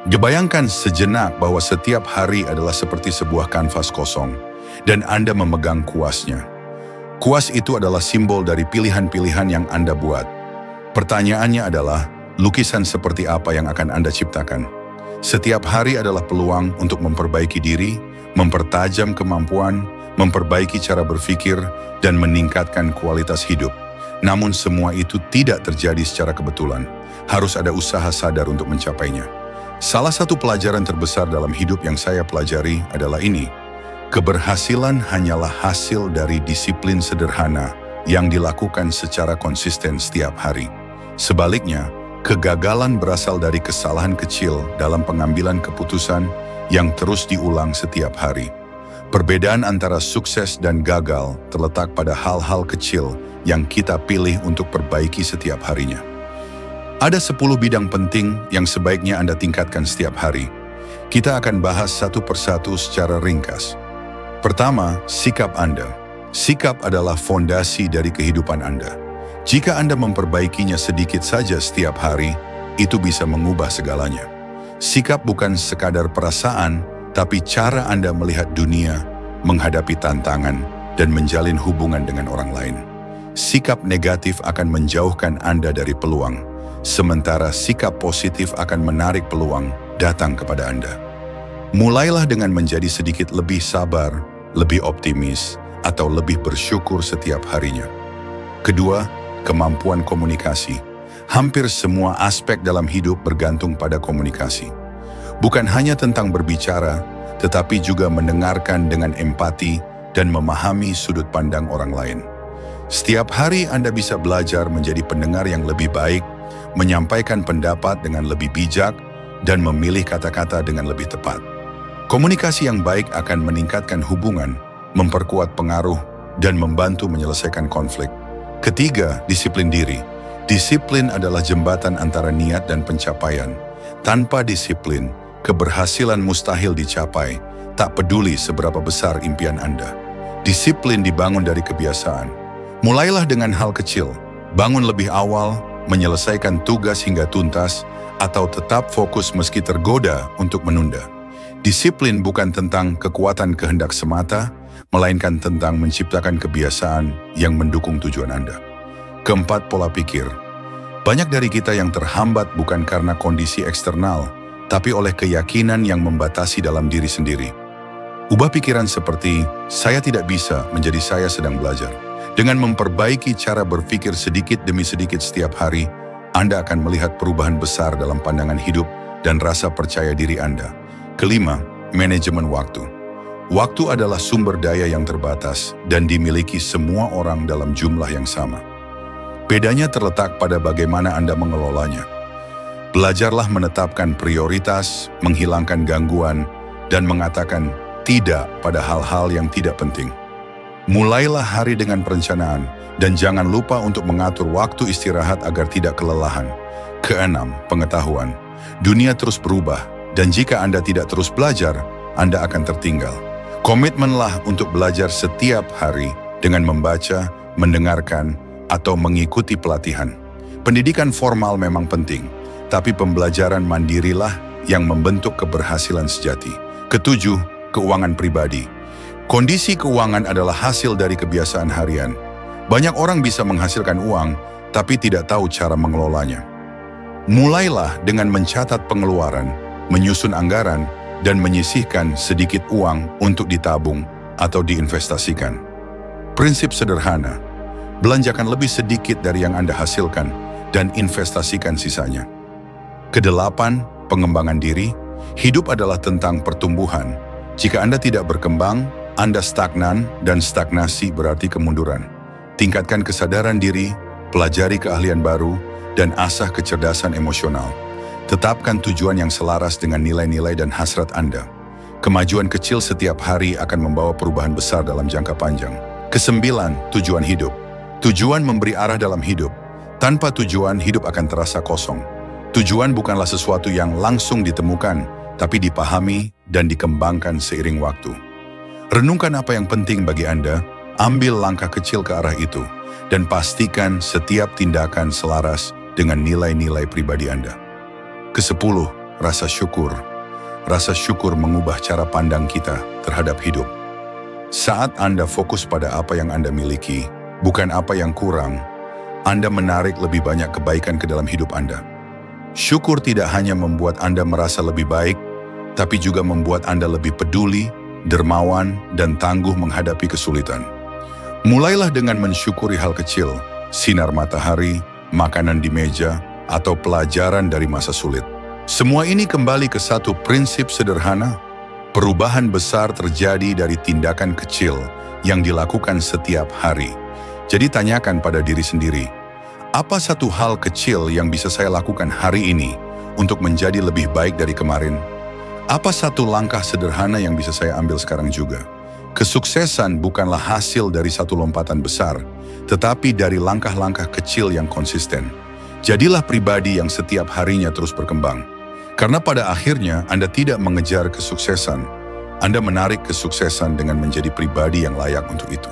Bayangkan sejenak bahwa setiap hari adalah seperti sebuah kanvas kosong, dan Anda memegang kuasnya. Kuas itu adalah simbol dari pilihan-pilihan yang Anda buat. Pertanyaannya adalah, lukisan seperti apa yang akan Anda ciptakan? Setiap hari adalah peluang untuk memperbaiki diri, mempertajam kemampuan, memperbaiki cara berpikir, dan meningkatkan kualitas hidup. Namun semua itu tidak terjadi secara kebetulan. Harus ada usaha sadar untuk mencapainya. Salah satu pelajaran terbesar dalam hidup yang saya pelajari adalah ini. Keberhasilan hanyalah hasil dari disiplin sederhana yang dilakukan secara konsisten setiap hari. Sebaliknya, kegagalan berasal dari kesalahan kecil dalam pengambilan keputusan yang terus diulang setiap hari. Perbedaan antara sukses dan gagal terletak pada hal-hal kecil yang kita pilih untuk perbaiki setiap harinya. Ada 10 bidang penting yang sebaiknya Anda tingkatkan setiap hari. Kita akan bahas satu persatu secara ringkas. Pertama, sikap Anda. Sikap adalah fondasi dari kehidupan Anda. Jika Anda memperbaikinya sedikit saja setiap hari, itu bisa mengubah segalanya. Sikap bukan sekadar perasaan, tapi cara Anda melihat dunia, menghadapi tantangan, dan menjalin hubungan dengan orang lain. Sikap negatif akan menjauhkan Anda dari peluang, sementara sikap positif akan menarik peluang datang kepada Anda. Mulailah dengan menjadi sedikit lebih sabar, lebih optimis, atau lebih bersyukur setiap harinya. Kedua, kemampuan komunikasi. Hampir semua aspek dalam hidup bergantung pada komunikasi. Bukan hanya tentang berbicara, tetapi juga mendengarkan dengan empati dan memahami sudut pandang orang lain. Setiap hari Anda bisa belajar menjadi pendengar yang lebih baik, menyampaikan pendapat dengan lebih bijak, dan memilih kata-kata dengan lebih tepat. Komunikasi yang baik akan meningkatkan hubungan, memperkuat pengaruh, dan membantu menyelesaikan konflik. Ketiga, disiplin diri. Disiplin adalah jembatan antara niat dan pencapaian. Tanpa disiplin, keberhasilan mustahil dicapai, tak peduli seberapa besar impian Anda. Disiplin dibangun dari kebiasaan. Mulailah dengan hal kecil, bangun lebih awal, menyelesaikan tugas hingga tuntas, atau tetap fokus meski tergoda untuk menunda. Disiplin bukan tentang kekuatan kehendak semata, melainkan tentang menciptakan kebiasaan yang mendukung tujuan Anda. Keempat, pola pikir. Banyak dari kita yang terhambat bukan karena kondisi eksternal, tapi oleh keyakinan yang membatasi dalam diri sendiri. Ubah pikiran seperti, saya tidak bisa menjadi saya sedang belajar. Dengan memperbaiki cara berpikir sedikit demi sedikit setiap hari, Anda akan melihat perubahan besar dalam pandangan hidup dan rasa percaya diri Anda. Kelima, manajemen waktu. Waktu adalah sumber daya yang terbatas dan dimiliki semua orang dalam jumlah yang sama. Bedanya terletak pada bagaimana Anda mengelolanya. Belajarlah menetapkan prioritas, menghilangkan gangguan, dan mengatakan tidak pada hal-hal yang tidak penting. Mulailah hari dengan perencanaan, dan jangan lupa untuk mengatur waktu istirahat agar tidak kelelahan. Keenam, pengetahuan. Dunia terus berubah, dan jika Anda tidak terus belajar, Anda akan tertinggal. Komitmenlah untuk belajar setiap hari dengan membaca, mendengarkan, atau mengikuti pelatihan. Pendidikan formal memang penting, tapi pembelajaran mandirilah yang membentuk keberhasilan sejati. Ketujuh, keuangan pribadi. Kondisi keuangan adalah hasil dari kebiasaan harian. Banyak orang bisa menghasilkan uang, tapi tidak tahu cara mengelolanya. Mulailah dengan mencatat pengeluaran, menyusun anggaran, dan menyisihkan sedikit uang untuk ditabung atau diinvestasikan. Prinsip sederhana, belanjakan lebih sedikit dari yang Anda hasilkan dan investasikan sisanya. Kedelapan, pengembangan diri. Hidup adalah tentang pertumbuhan. Jika Anda tidak berkembang, Anda stagnan, dan stagnasi berarti kemunduran. Tingkatkan kesadaran diri, pelajari keahlian baru, dan asah kecerdasan emosional. Tetapkan tujuan yang selaras dengan nilai-nilai dan hasrat Anda. Kemajuan kecil setiap hari akan membawa perubahan besar dalam jangka panjang. Kesembilan, tujuan hidup. Tujuan memberi arah dalam hidup. Tanpa tujuan, hidup akan terasa kosong. Tujuan bukanlah sesuatu yang langsung ditemukan, tapi dipahami dan dikembangkan seiring waktu. Renungkan apa yang penting bagi Anda, ambil langkah kecil ke arah itu, dan pastikan setiap tindakan selaras dengan nilai-nilai pribadi Anda. Kesepuluh, rasa syukur. Rasa syukur mengubah cara pandang kita terhadap hidup. Saat Anda fokus pada apa yang Anda miliki, bukan apa yang kurang, Anda menarik lebih banyak kebaikan ke dalam hidup Anda. Syukur tidak hanya membuat Anda merasa lebih baik, tapi juga membuat Anda lebih peduli, dermawan, dan tangguh menghadapi kesulitan. Mulailah dengan mensyukuri hal kecil, sinar matahari, makanan di meja, atau pelajaran dari masa sulit. Semua ini kembali ke satu prinsip sederhana. Perubahan besar terjadi dari tindakan kecil yang dilakukan setiap hari. Jadi tanyakan pada diri sendiri, apa satu hal kecil yang bisa saya lakukan hari ini untuk menjadi lebih baik dari kemarin? Apa satu langkah sederhana yang bisa saya ambil sekarang juga? Kesuksesan bukanlah hasil dari satu lompatan besar, tetapi dari langkah-langkah kecil yang konsisten. Jadilah pribadi yang setiap harinya terus berkembang. Karena pada akhirnya Anda tidak mengejar kesuksesan, Anda menarik kesuksesan dengan menjadi pribadi yang layak untuk itu.